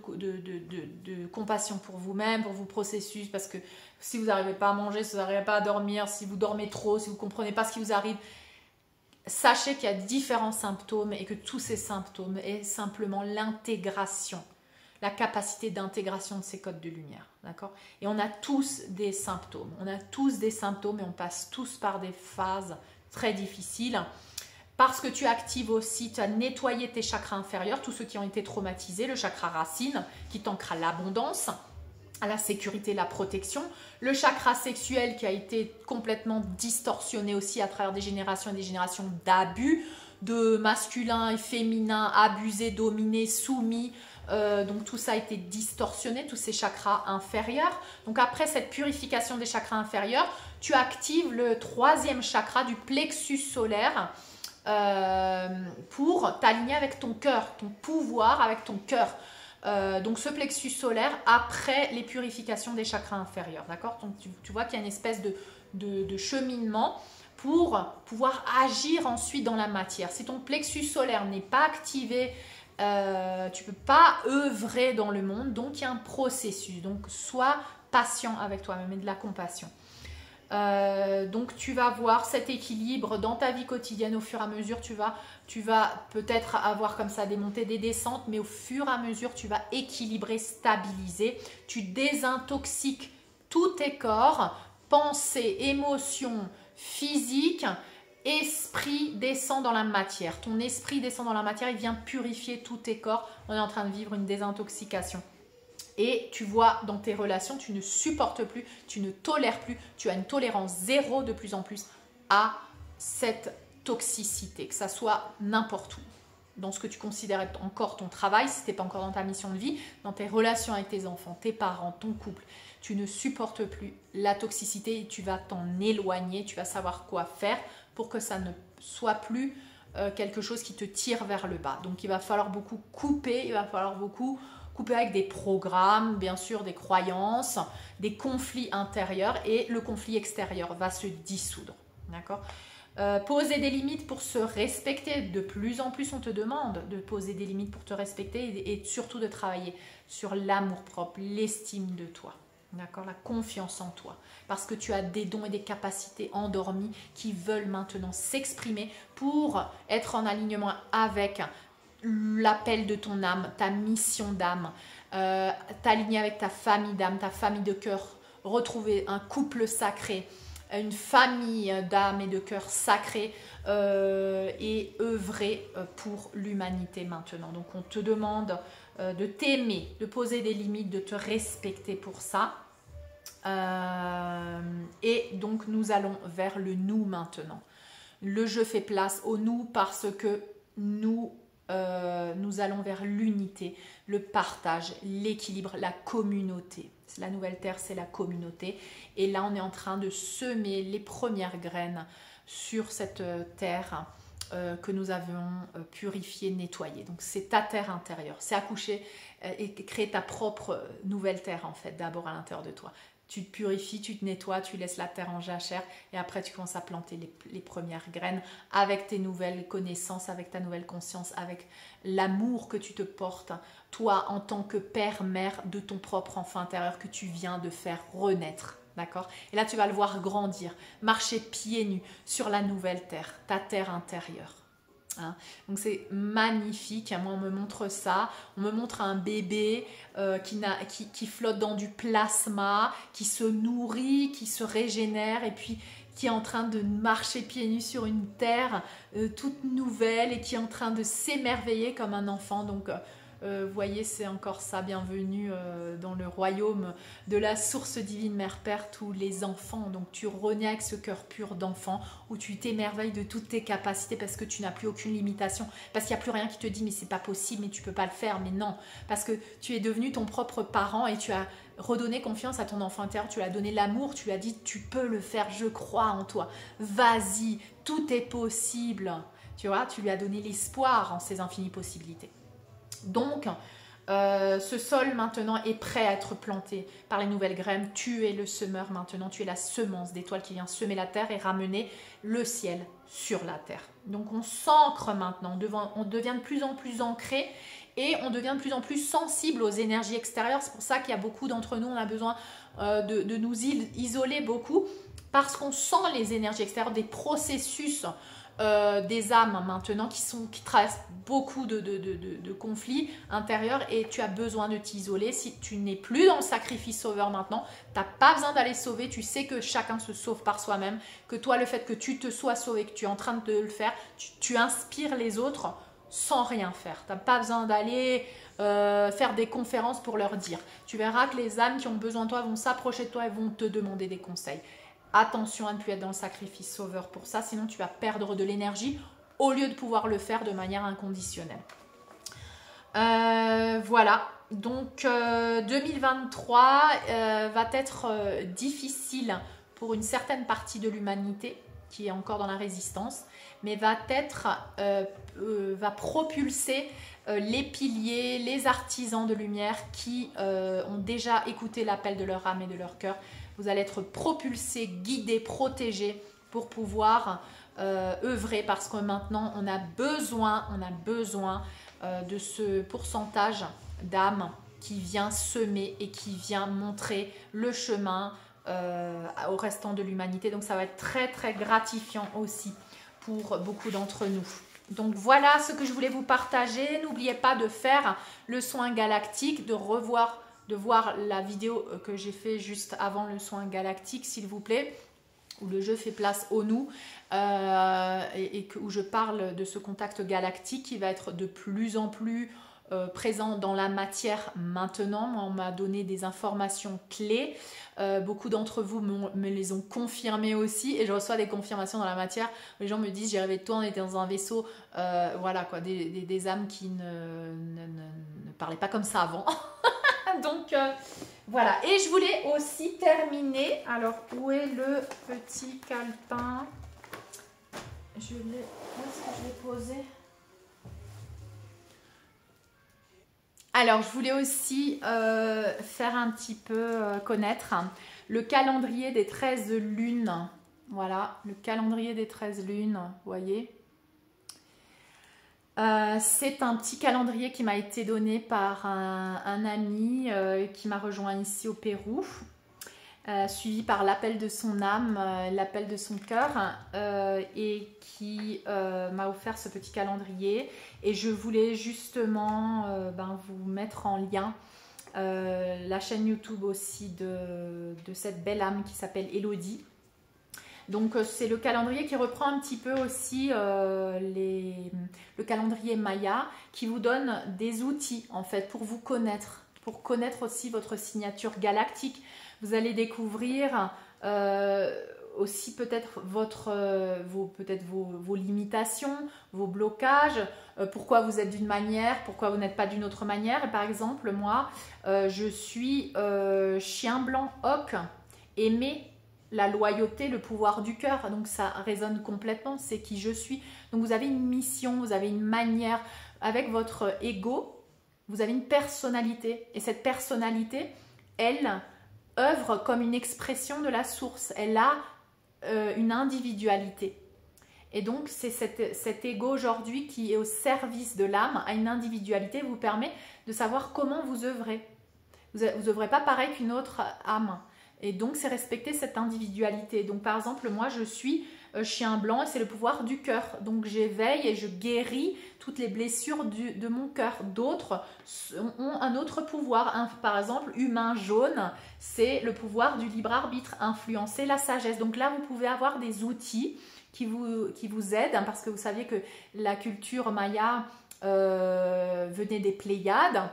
compassion pour vous-même, pour vos processus, parce que si vous n'arrivez pas à manger, si vous n'arrivez pas à dormir, si vous dormez trop, si vous ne comprenez pas ce qui vous arrive, sachez qu'il y a différents symptômes et que tous ces symptômes est simplement l'intégration, la capacité d'intégration de ces codes de lumière, d'accord? Et on a tous des symptômes, et on passe tous par des phases très difficiles. Parce que tu actives aussi, tu as nettoyé tes chakras inférieurs, tous ceux qui ont été traumatisés, le chakra racine qui t'ancre à l'abondance, à la sécurité, la protection, le chakra sexuel qui a été complètement distorsionné aussi à travers des générations et des générations d'abus. de masculin et féminin, abusé, dominé, soumis. Donc tout ça a été distorsionné, tous ces chakras inférieurs. Donc après cette purification des chakras inférieurs, tu actives le 3e chakra du plexus solaire pour t'aligner avec ton cœur, ton pouvoir avec ton cœur. Donc ce plexus solaire après les purifications des chakras inférieurs, d'accord? Donc tu vois qu'il y a une espèce de cheminement pour pouvoir agir ensuite dans la matière. Si ton plexus solaire n'est pas activé, tu ne peux pas œuvrer dans le monde, donc il y a un processus. Donc sois patient avec toi-même et de la compassion. Donc tu vas voir cet équilibre dans ta vie quotidienne au fur et à mesure. Tu vas peut-être avoir comme ça des montées, des descentes, mais au fur et à mesure tu vas équilibrer, stabiliser. Tu désintoxiques tous tes corps, pensées, émotions, physique, esprit descend dans la matière. Ton esprit descend dans la matière, il vient purifier tous tes corps. On est en train de vivre une désintoxication. Et tu vois dans tes relations, tu ne supportes plus, tu ne tolères plus, tu as une tolérance zéro de plus en plus à cette toxicité, que ça soit n'importe où. Dans ce que tu considères être encore ton travail, si tu n'es pas encore dans ta mission de vie, dans tes relations avec tes enfants, tes parents, ton couple, tu ne supportes plus la toxicité et tu vas t'en éloigner, tu vas savoir quoi faire pour que ça ne soit plus quelque chose qui te tire vers le bas. Donc il va falloir beaucoup couper, il va falloir beaucoup couper avec des programmes, bien sûr des croyances, des conflits intérieurs et le conflit extérieur va se dissoudre. D'accord ? Poser des limites pour se respecter. De plus en plus, on te demande de poser des limites pour te respecter et surtout de travailler sur l'amour-propre, l'estime de toi. D'accord, la confiance en toi. Parce que tu as des dons et des capacités endormies qui veulent maintenant s'exprimer pour être en alignement avec l'appel de ton âme, ta mission d'âme, t'aligner avec ta famille d'âme, ta famille de cœur, retrouver un couple sacré, une famille d'âme et de cœur sacré et œuvrer pour l'humanité maintenant. Donc on te demande de t'aimer, de poser des limites, de te respecter pour ça. Et donc nous allons vers le nous maintenant. Le je fais place au nous parce que nous allons vers l'unité, le partage, l'équilibre, la communauté. La nouvelle terre, c'est la communauté. Et là, on est en train de semer les premières graines sur cette terre que nous avons purifiée, nettoyée. Donc, c'est ta terre intérieure. C'est accoucher et créer ta propre nouvelle terre, en fait, d'abord à l'intérieur de toi. Tu te purifies, tu te nettoies, tu laisses la terre en jachère et après tu commences à planter les premières graines avec tes nouvelles connaissances, avec ta nouvelle conscience, avec l'amour que tu te portes, toi en tant que père, mère de ton propre enfant intérieur que tu viens de faire renaître. D'accord ? Et là tu vas le voir grandir, marcher pieds nus sur la nouvelle terre, ta terre intérieure. Hein. Donc c'est magnifique, moi on me montre ça, on me montre un bébé qui flotte dans du plasma, qui se nourrit, qui se régénère et puis qui est en train de marcher pieds nus sur une terre toute nouvelle et qui est en train de s'émerveiller comme un enfant. Donc vous voyez, c'est encore ça, bienvenue dans le royaume de la source divine Mère Père, tous les enfants. Donc tu renais avec ce cœur pur d'enfant où tu t'émerveilles de toutes tes capacités parce que tu n'as plus aucune limitation, parce qu'il n'y a plus rien qui te dit mais c'est pas possible, mais tu peux pas le faire, mais non, parce que tu es devenu ton propre parent et tu as redonné confiance à ton enfant intérieur, tu lui as donné l'amour, tu lui as dit tu peux le faire, je crois en toi, vas-y, tout est possible, tu vois, tu lui as donné l'espoir en ces infinies possibilités. Donc, ce sol maintenant est prêt à être planté par les nouvelles graines. Tu es le semeur maintenant, tu es la semence d'étoiles qui vient semer la terre et ramener le ciel sur la terre. Donc, on s'ancre maintenant, on devient de plus en plus ancré et on devient de plus en plus sensible aux énergies extérieures. C'est pour ça qu'il y a beaucoup d'entre nous, on a besoin de nous isoler beaucoup parce qu'on sent les énergies extérieures, des processus des âmes maintenant qui traversent beaucoup de conflits intérieurs et tu as besoin de t'isoler. Si tu n'es plus dans le sacrifice sauveur maintenant, tu n'as pas besoin d'aller sauver, tu sais que chacun se sauve par soi-même, que toi le fait que tu te sois sauvé, que tu es en train de le faire, tu inspires les autres sans rien faire. Tu n'as pas besoin d'aller faire des conférences pour leur dire. Tu verras que les âmes qui ont besoin de toi vont s'approcher de toi et vont te demander des conseils. Attention à ne plus être dans le sacrifice sauveur pour ça, sinon tu vas perdre de l'énergie au lieu de pouvoir le faire de manière inconditionnelle. Voilà, donc 2023 va être difficile pour une certaine partie de l'humanité qui est encore dans la résistance, mais va propulser les piliers, les artisans de lumière qui ont déjà écouté l'appel de leur âme et de leur cœur. Vous allez être propulsés, guidés, protégés pour pouvoir œuvrer, parce que maintenant on a besoin de ce pourcentage d'âmes qui vient semer et qui vient montrer le chemin au restant de l'humanité. Donc ça va être très très gratifiant aussi pour beaucoup d'entre nous. Donc voilà ce que je voulais vous partager. N'oubliez pas de faire le soin galactique, de voir la vidéo que j'ai fait juste avant le soin galactique, s'il vous plaît, où le jeu fait place au nous, où je parle de ce contact galactique qui va être de plus en plus présent dans la matière maintenant. Moi, on m'a donné des informations clés. Beaucoup d'entre vous me les ont confirmées aussi, et je reçois des confirmations dans la matière. Les gens me disent: j'ai rêvé de toi, on était dans un vaisseau. Voilà quoi, des âmes qui ne parlaient pas comme ça avant. Donc voilà, et je voulais aussi terminer. Alors, où est le petit calepin? Où est-ce que je l'ai posé? Alors, je voulais aussi faire un petit peu connaître le calendrier des 13 lunes. Voilà, le calendrier des 13 lunes, vous voyez. C'est un petit calendrier qui m'a été donné par un ami qui m'a rejoint ici au Pérou, suivi par l'appel de son âme, l'appel de son cœur, et qui m'a offert ce petit calendrier. Et je voulais justement vous mettre en lien la chaîne YouTube aussi de cette belle âme qui s'appelle Elodie. Donc c'est le calendrier qui reprend un petit peu aussi le calendrier Maya, qui vous donne des outils en fait pour vous connaître, pour connaître aussi votre signature galactique. Vous allez découvrir aussi peut-être vos limitations, vos blocages, pourquoi vous êtes d'une manière, pourquoi vous n'êtes pas d'une autre manière. Et par exemple, moi, je suis chien blanc oc, aimé, la loyauté, le pouvoir du cœur. Donc ça résonne complètement, c'est qui je suis. Donc vous avez une mission, vous avez une manière. Avec votre ego, vous avez une personnalité. Et cette personnalité, elle œuvre comme une expression de la source. Elle a une individualité. Et donc c'est cet ego aujourd'hui qui est au service de l'âme, a une individualité, vous permet de savoir comment vous œuvrez. Vous n'œuvrez pas pareil qu'une autre âme. Et donc, c'est respecter cette individualité. Donc, par exemple, moi, je suis chien blanc et c'est le pouvoir du cœur. Donc, j'éveille et je guéris toutes les blessures de mon cœur. D'autres ont un autre pouvoir. Par exemple, humain jaune, c'est le pouvoir du libre arbitre, influencer la sagesse. Donc là, vous pouvez avoir des outils qui vous aident, parce que vous saviez que la culture maya venait des Pléiades.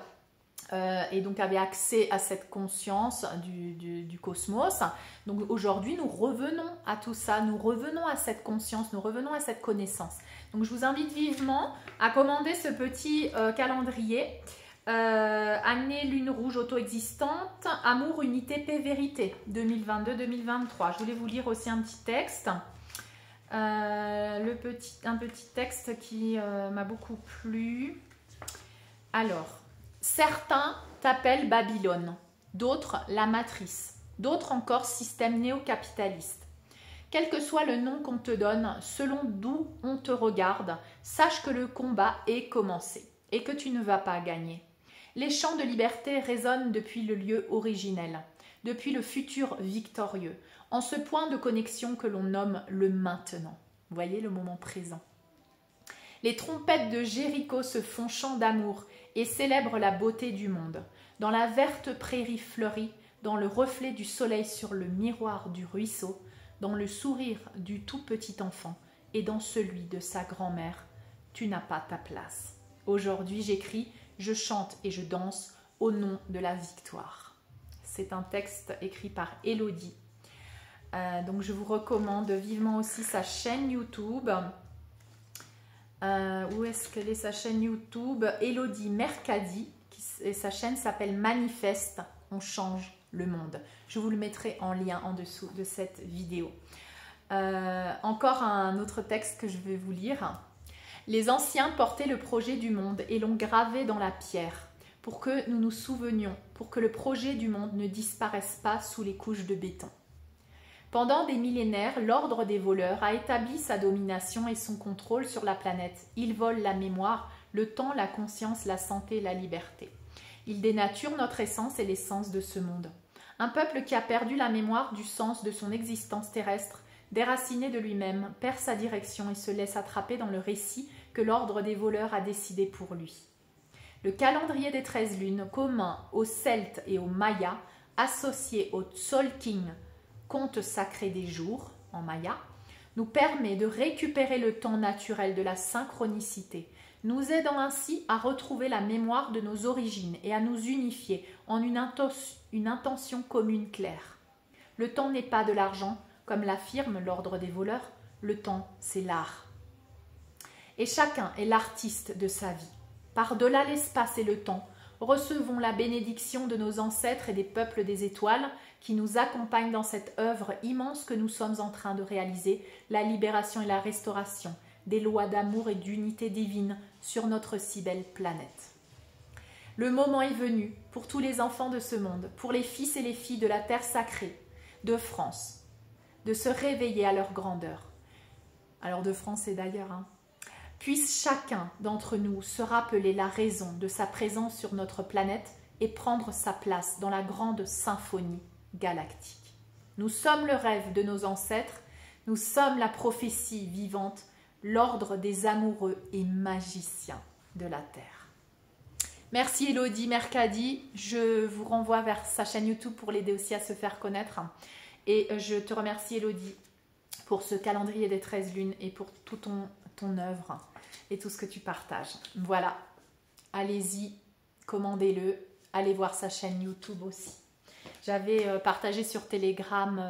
Et donc avait accès à cette conscience du cosmos. Donc aujourd'hui, nous revenons à tout ça, nous revenons à cette conscience, nous revenons à cette connaissance. Donc je vous invite vivement à commander ce petit calendrier. Année lune rouge auto-existante, amour, unité, paix, vérité, 2022-2023. Je voulais vous lire aussi un petit texte. Un petit texte qui m'a beaucoup plu. Alors, certains t'appellent Babylone, d'autres la matrice, d'autres encore système néo-capitaliste. Quel que soit le nom qu'on te donne, selon d'où on te regarde, sache que le combat est commencé et que tu ne vas pas gagner. Les chants de liberté résonnent depuis le lieu originel, depuis le futur victorieux, en ce point de connexion que l'on nomme le maintenant. Vous voyez, le moment présent. Les trompettes de Jéricho se font chant d'amour et célèbrent la beauté du monde. Dans la verte prairie fleurie, dans le reflet du soleil sur le miroir du ruisseau, dans le sourire du tout petit enfant et dans celui de sa grand-mère, tu n'as pas ta place. Aujourd'hui, j'écris, je chante et je danse au nom de la victoire. C'est un texte écrit par Elodie. Donc je vous recommande vivement aussi sa chaîne YouTube. Où est-ce qu'elle est sa chaîne YouTube? Elodie Mercadi, et sa chaîne s'appelle Manifeste, on change le monde. Je vous le mettrai en lien en dessous de cette vidéo. Encore un autre texte que je vais vous lire. Les anciens portaient le projet du monde et l'ont gravé dans la pierre pour que nous nous souvenions, pour que le projet du monde ne disparaisse pas sous les couches de béton. Pendant des millénaires, l'ordre des voleurs a établi sa domination et son contrôle sur la planète. Ils volent la mémoire, le temps, la conscience, la santé, la liberté. Ils dénaturent notre essence et l'essence de ce monde. Un peuple qui a perdu la mémoire du sens de son existence terrestre, déraciné de lui-même, perd sa direction et se laisse attraper dans le récit que l'ordre des voleurs a décidé pour lui. Le calendrier des 13 lunes, commun aux Celtes et aux Mayas, associé au Tzolk'in, compte sacré des jours, en maya, nous permet de récupérer le temps naturel de la synchronicité, nous aidant ainsi à retrouver la mémoire de nos origines et à nous unifier en une intention commune claire. Le temps n'est pas de l'argent, comme l'affirme l'ordre des voleurs, le temps c'est l'art. Et chacun est l'artiste de sa vie. Par-delà l'espace et le temps, recevons la bénédiction de nos ancêtres et des peuples des étoiles qui nous accompagnent dans cette œuvre immense que nous sommes en train de réaliser, la libération et la restauration des lois d'amour et d'unité divine sur notre si belle planète. Le moment est venu pour tous les enfants de ce monde, pour les fils et les filles de la terre sacrée, de France, de se réveiller à leur grandeur. Alors de France et d'ailleurs, Puisse chacun d'entre nous se rappeler la raison de sa présence sur notre planète et prendre sa place dans la grande symphonie galactique. Nous sommes le rêve de nos ancêtres, nous sommes la prophétie vivante, l'ordre des amoureux et magiciens de la Terre. Merci Elodie Mercadi, je vous renvoie vers sa chaîne YouTube pour l'aider aussi à se faire connaître. Et je te remercie Elodie pour ce calendrier des 13 lunes et pour tout ton œuvre et tout ce que tu partages. Voilà, allez-y, commandez-le, allez voir sa chaîne YouTube aussi. J'avais partagé sur Telegram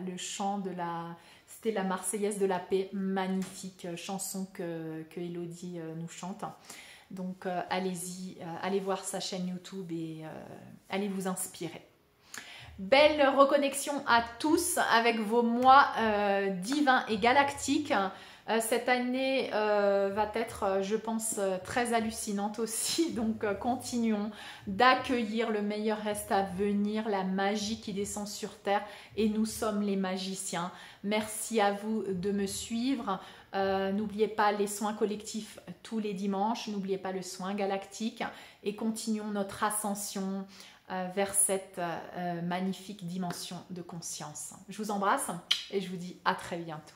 le chant de c'était la Marseillaise de la paix, magnifique chanson que Elodie nous chante. Donc allez-y, allez voir sa chaîne YouTube et allez vous inspirer. Belle reconnexion à tous avec vos mois divins et galactiques. Cette année va être, je pense, très hallucinante aussi. Donc, continuons d'accueillir le meilleur reste à venir, la magie qui descend sur Terre. Et nous sommes les magiciens. Merci à vous de me suivre. N'oubliez pas les soins collectifs tous les dimanches. N'oubliez pas le soin galactique. Et continuons notre ascension vers cette magnifique dimension de conscience. Je vous embrasse et je vous dis à très bientôt.